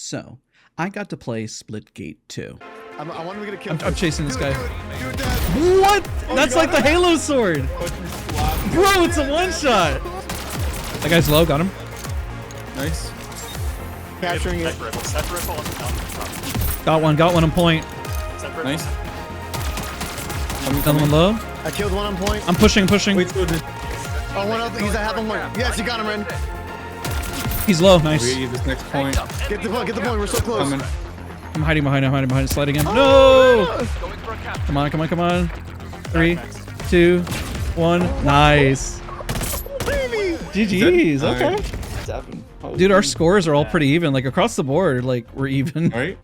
So, I got to play Splitgate 2. I want him to get a kill. I'm chasing this guy. You're dead. What? That's like the Halo sword. Bro, it's a one-shot. That guy's low, got him. Nice. Capturing it. Got one on point. Nice. Another one low. I killed one on point. I'm pushing. Wait, oh, one up. He's a half on point. Yes, you got him, Ren. He's low. Nice. This next point. Get the point. We're so close. I'm hiding behind, sliding in. No! Come on. 3, 2, 1. Nice. GG's. Okay. 7. Dude, our scores are all pretty even. Like across the board, like we're even. Right?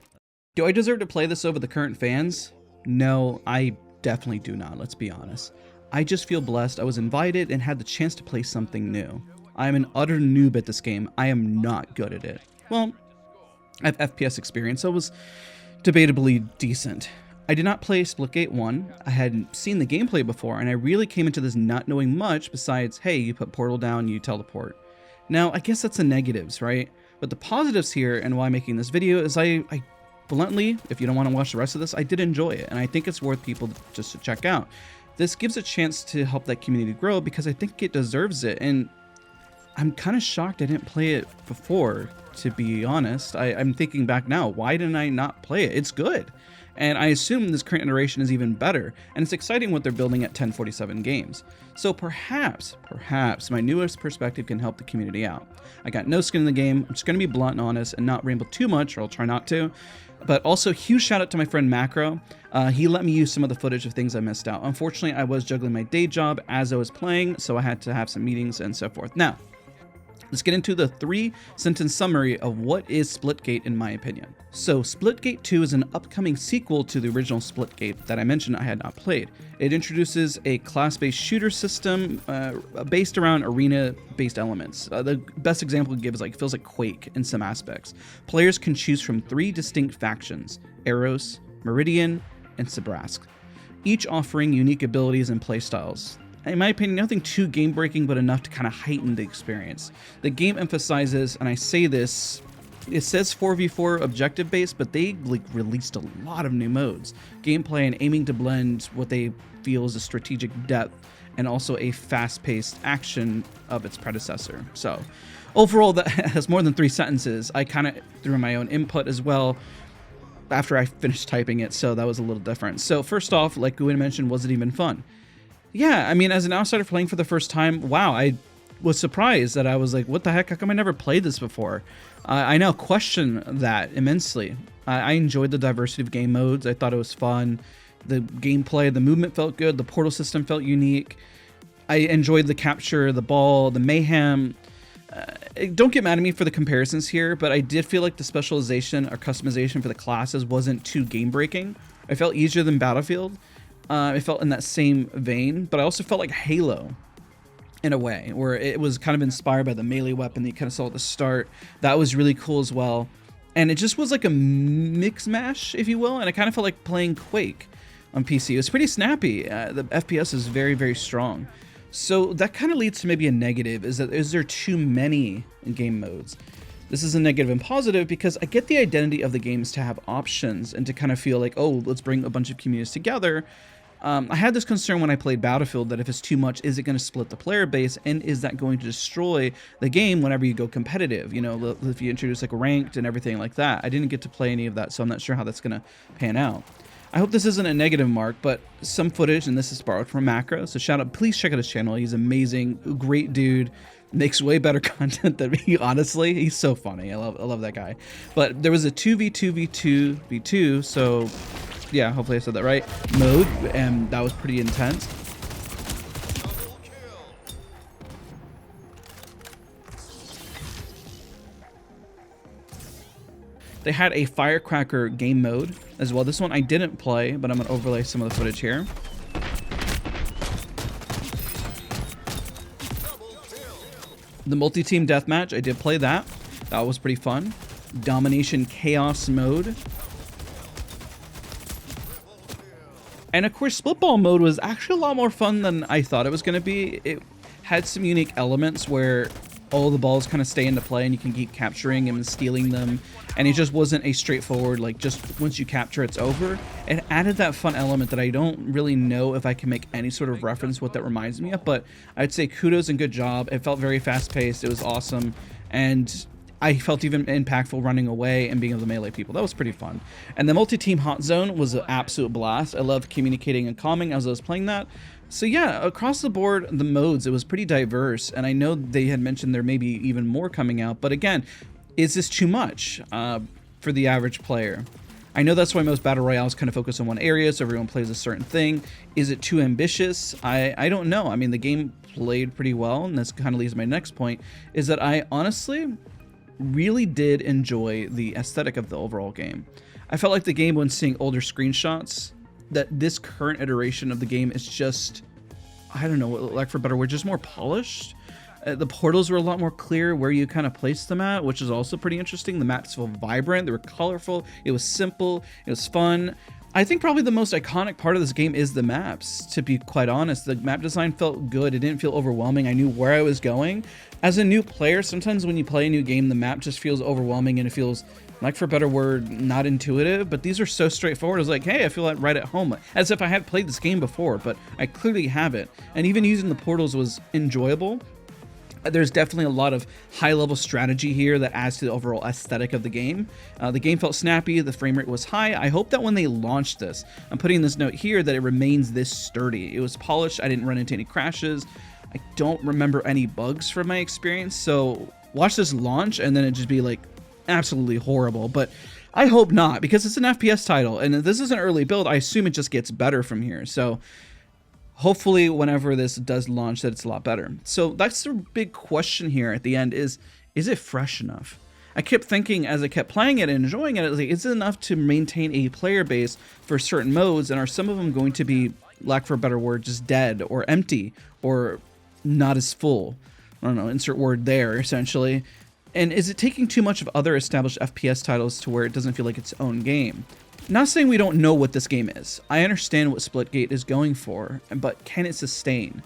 Do I deserve to play this over the current fans? No, I definitely do not. Let's be honest. I just feel blessed I was invited and had the chance to play something new. I am an utter noob at this game. I am not good at it. Well, I have FPS experience, so it was debatably decent. I did not play Splitgate 1. I hadn't seen the gameplay before, and I really came into this not knowing much besides, hey, you put portal down, you teleport. Now, I guess that's the negatives, right? But the positives here, and why I'm making this video, is I bluntly, if you don't want to watch the rest of this, I did enjoy it, and I think it's worth people just to check out. This gives a chance to help that community grow because I think it deserves it, and I'm kind of shocked I didn't play it before, to be honest. I'm thinking back now, why didn't I not play it? It's good. And I assume this current iteration is even better, and it's exciting what they're building at 1047 Games. So perhaps my newest perspective can help the community out. I got no skin in the game. I'm just going to be blunt and honest and not ramble too much, or I'll try not to. But also, huge shout out to my friend Macro. He let me use some of the footage of things I missed out. Unfortunately, I was juggling my day job as I was playing, so I had to have some meetings and so forth. Now, let's get into the 3-sentence summary of what is Splitgate in my opinion. So Splitgate 2 is an upcoming sequel to the original Splitgate that I mentioned I had not played. It introduces a class-based shooter system based around arena-based elements. The best example to give is it feels like Quake in some aspects. Players can choose from 3 distinct factions, Aeros, Meridian, and Sabrask, each offering unique abilities and playstyles. In my opinion, nothing too game-breaking, but enough to kind of heighten the experience. The game emphasizes, and I say this, it says 4v4 objective-based, but they released a lot of new modes. Gameplay and aiming to blend what they feel is a strategic depth and also a fast-paced action of its predecessor. So, overall, that has more than 3 sentences. I kind of threw in my own input as well after I finished typing it, so that was a little different. So, first off, like Gwen mentioned, was it even fun? Yeah, I mean, as an outsider playing for the first time, wow, I was surprised that I was like, what the heck, how come I never played this before? I now question that immensely. I enjoyed the diversity of game modes. I thought it was fun. The gameplay, the movement felt good. The portal system felt unique. I enjoyed the capture, the ball, the mayhem. Don't get mad at me for the comparisons here, but I did feel like the specialization or customization for the classes wasn't too game-breaking. It felt easier than Battlefield. It felt in that same vein, but I also felt like Halo in a way, where it was kind of inspired by the melee weapon that you kind of saw at the start. That was really cool as well. And it just was like a mix mash, if you will, and I kind of felt like playing Quake on PC. It was pretty snappy. The FPS is very, very strong. So that kind of leads to maybe a negative, is there too many game modes? This is a negative and positive because I get the identity of the games to have options and to kind of feel like, oh, let's bring a bunch of communities together. I had this concern when I played Battlefield that if it's too much, is it going to split the player base, and is that going to destroy the game whenever you go competitive? You know, if you introduce like ranked and everything like that. I didn't get to play any of that, so I'm not sure how that's going to pan out. I hope this isn't a negative mark, but some footage, and this is borrowed from Macro, so shout out, please check out his channel. He's amazing, great dude, makes way better content than me, honestly. He's so funny. I love that guy. But there was a 2v2v2v2, so yeah, hopefully I said that right, mode, and that was pretty intense. They had a firecracker game mode as well. This one I didn't play, but I'm gonna overlay some of the footage here. The multi-team deathmatch, I did play that. That was pretty fun. Domination chaos mode. And of course, split ball mode was actually a lot more fun than I thought it was going to be. It had some unique elements where all the balls kind of stay into play and you can keep capturing them and stealing them. And it just wasn't a straightforward, like, just once you capture, it's over. It added that fun element that I don't really know if I can make any sort of reference what that reminds me of, but I'd say kudos and good job. It felt very fast-paced. It was awesome. And I felt even impactful running away and being able to melee people. That was pretty fun. And the multi-team hot zone was an absolute blast. I loved communicating and calming as I was playing that. So yeah, across the board, the modes, it was pretty diverse. And I know they had mentioned there may be even more coming out. But again, is this too much for the average player? I know that's why most battle royales kind of focus on one area, so everyone plays a certain thing. Is it too ambitious? I don't know. I mean, the game played pretty well, and this kind of leads to my next point, is that I honestly really did enjoy the aesthetic of the overall game. I felt like the game, when seeing older screenshots, that this current iteration of the game is just, I don't know, like for a better word, just more polished. The portals were a lot more clear where you kind of placed them at, which is also pretty interesting. The maps felt vibrant, they were colorful, it was simple, it was fun. I think probably the most iconic part of this game is the maps, to be quite honest. The map design felt good, it didn't feel overwhelming, I knew where I was going. As a new player, sometimes when you play a new game, the map just feels overwhelming and it feels, like for a better word, not intuitive, but these are so straightforward. It's like, hey, I feel like right at home, as if I had played this game before, but I clearly haven't. And even using the portals was enjoyable. There's definitely a lot of high-level strategy here that adds to the overall aesthetic of the game. The game felt snappy, the frame rate was high. I hope that when they launched this, I'm putting this note here, that it remains this sturdy. It was polished, I didn't run into any crashes. I don't remember any bugs from my experience, so watch this launch and then it just be like absolutely horrible. But I hope not, because it's an FPS title, and if this is an early build, I assume it just gets better from here. So hopefully whenever this does launch that it's a lot better. So that's the big question here at the end is it fresh enough? I kept thinking as I kept playing it and enjoying it, like, is it enough to maintain a player base for certain modes, and are some of them going to be, lack for a better word, just dead or empty or not as full? I don't know, insert word there, essentially. And is it taking too much of other established FPS titles to where it doesn't feel like its own game? Not saying we don't know what this game is. I understand what Splitgate is going for, but can it sustain?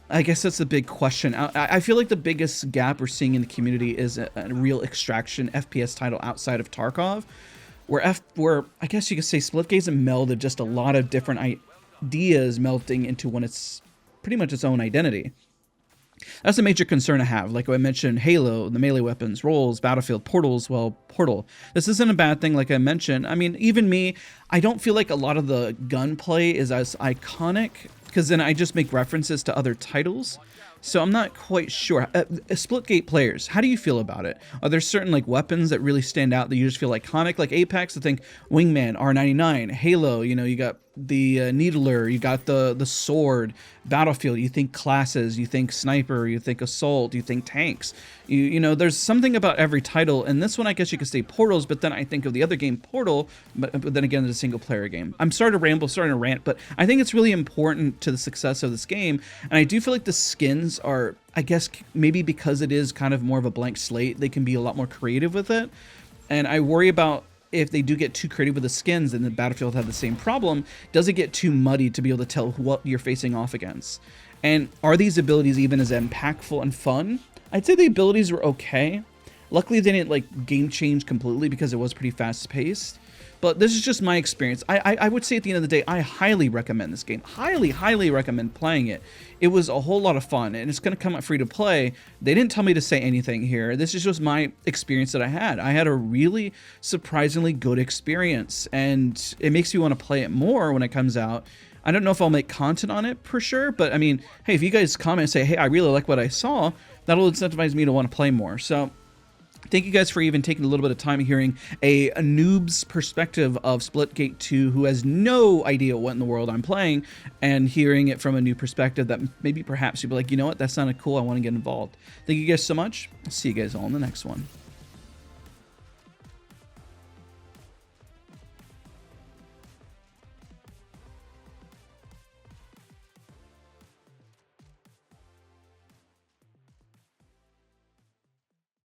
I guess that's the big question. I feel like the biggest gap we're seeing in the community is a real extraction FPS title outside of Tarkov, where I guess you could say Splitgate's a meld of just a lot of different ideas melting into one it's pretty much its own identity. That's a major concern I have. Like I mentioned, Halo, the melee weapons, roles, Battlefield, portals, well, Portal. This isn't a bad thing, like I mentioned. I mean, even me, I don't feel like a lot of the gunplay is as iconic, because then I just make references to other titles. So I'm not quite sure. Splitgate players, how do you feel about it? Are there certain like weapons that really stand out that you just feel iconic? Like Apex, I think Wingman, R99, Halo, you know, you got the Needler, you got the sword, Battlefield, you think classes, you think sniper, you think assault, you think tanks. You know, there's something about every title, and this one I guess you could say portals, but then I think of the other game, Portal, but then again, it's a single player game. I'm starting to ramble, starting to rant, but I think it's really important to the success of this game, and I do feel like the skins are, I guess, maybe because it is kind of more of a blank slate, they can be a lot more creative with it, and I worry about if they do get too creative with the skins, and the Battlefield had the same problem, does it get too muddy to be able to tell what you're facing off against? And are these abilities even as impactful and fun? I'd say the abilities were okay. Luckily, they didn't like game change completely because it was pretty fast paced. But this is just my experience. I would say at the end of the day, I highly recommend this game. Highly recommend playing it. It was a whole lot of fun, and it's going to come out free to play. They didn't tell me to say anything here. This is just my experience that I had. I had a really surprisingly good experience, and it makes me want to play it more when it comes out. I don't know if I'll make content on it for sure, but I mean, hey, if you guys comment and say, hey, I really like what I saw, that'll incentivize me to want to play more. So thank you guys for even taking a little bit of time hearing a noob's perspective of Splitgate 2 who has no idea what in the world I'm playing, and hearing it from a new perspective that maybe perhaps you'll be like, you know what, that sounded cool, I want to get involved. Thank you guys so much. I'll see you guys all in the next one.